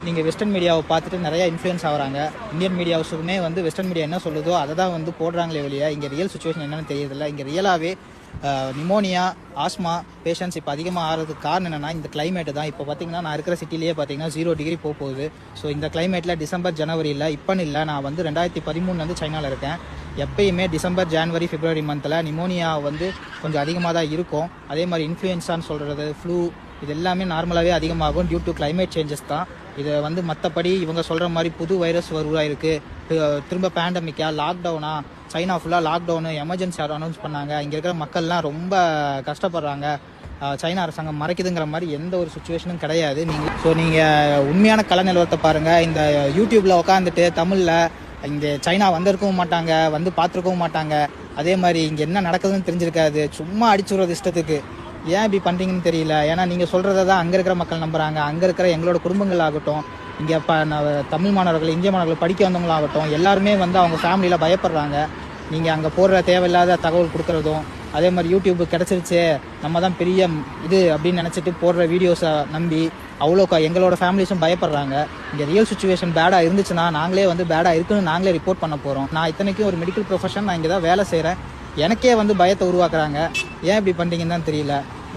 நீங்கள் வெஸ்டர்ன் மீடியாவை பார்த்துட்டு நிறையா இன்ஃப்ளூயன்ஸ் ஆகிறாங்க. இந்தியன் மீடியாவுக்குமே வந்து வெஸ்டர்ன் மீடியா என்ன சொல்லுதோ அதை தான் வந்து போடுறாங்களே வெளியே இங்கே ரியல் சுச்சுவேஷன் என்னென்னு தெரியறதில்ல. இங்கே ரியலாகவே நிமோனியா, ஆஸ்மா பேஷண்ட்ஸ் இப்போ அதிகமாக ஆகிறதுக்கு காரணம் என்னென்னா இந்த கிளைமேட்டு தான். இப்போ பார்த்தீங்கன்னா நான் இருக்கிற சிட்டிலேயே பார்த்தீங்கன்னா 0 டிகிரி போகுது. ஸோ இந்த கிளைமேட்டில் டிசம்பர் ஜனவரியில் இப்போன்னு இல்லை, நான் வந்து 2013 சைனாவில் இருக்கேன். எப்பயுமே டிசம்பர் ஜனவரி பிப்ரவரி மந்தில் நிமோனியா வந்து கொஞ்சம் அதிகமாக தான் இருக்கும். அதே மாதிரி இன்ஃப்ளூயன்ஸான்னு சொல்கிறது, ஃப்ளூ, இது எல்லாமே நார்மலாகவே அதிகமாகும் டியூ டு கிளைமேட் சேஞ்சஸ் தான். இதை வந்து மற்றபடி இவங்க சொல்கிற மாதிரி புது வைரஸ் உருவாயிருக்கு, திரும்ப பேண்டமிக்கா, லாக்டவுனா, சைனா ஃபுல்லாக லாக்டவுனு, எமர்ஜென்சி அனௌன்ஸ் பண்ணாங்க, இங்கே இருக்கிற மக்கள்லாம் ரொம்ப கஷ்டப்படுறாங்க, சைனா அரசாங்கம் மறைக்குதுங்கிற மாதிரி எந்த ஒரு சுச்சுவேஷனும் கிடையாது. நீங்கள் உண்மையான கல நிலவரத்தை பாருங்கள். இந்த யூடியூப்பில் உட்காந்துட்டு தமிழில் இங்கே சைனா வந்திருக்கவும் மாட்டாங்க, வந்து பார்த்துருக்கவும் மாட்டாங்க, அதே மாதிரி இங்கே என்ன நடக்குதுன்னு தெரிஞ்சிருக்காது, சும்மா அடிச்சுடுறது இஷ்டத்துக்கு. ஏன் இப்படி பண்ணுறீங்கன்னு தெரியல. ஏன்னா நீங்கள் சொல்கிறத தான் அங்கே இருக்கிற மக்கள் நம்புகிறாங்க. அங்கே இருக்கிற எங்களோட குடும்பங்கள் ஆகட்டும், இங்கே தமிழ் மாணவர்கள், இந்திய மாணவர்கள் படிக்க வந்தவங்களாகட்டும், எல்லாருமே வந்து அவங்க ஃபேமிலியில் பயப்படுறாங்க. நீங்கள் அங்கே போடுற தேவையில்லாத தகவல் கொடுக்குறதும், அதே மாதிரி யூடியூப் கிடச்சிருச்சு நம்ம தான் பெரிய இது அப்படின்னு நினச்சிட்டு போடுற வீடியோஸை நம்பி அவ்வளோ எங்களோட ஃபேமிலிஸும் பயப்படுறாங்க. இங்கே ரியல் சுச்சுவேஷன் பேடாக இருந்துச்சுன்னா நாங்களே வந்து பேடாக இருக்குன்னு நாங்களே ரிப்போர்ட் பண்ண போகிறோம். நான் இத்தனைக்கும் ஒரு மெடிக்கல் ப்ரொஃபஷன், நான் இங்கே தான் வேலை செய்கிறேன். எனக்கே வந்து பயத்தை உருவாக்குறாங்க. ஏன் இப்படி பண்ணுறீங்கன்னு தான் தெரியல.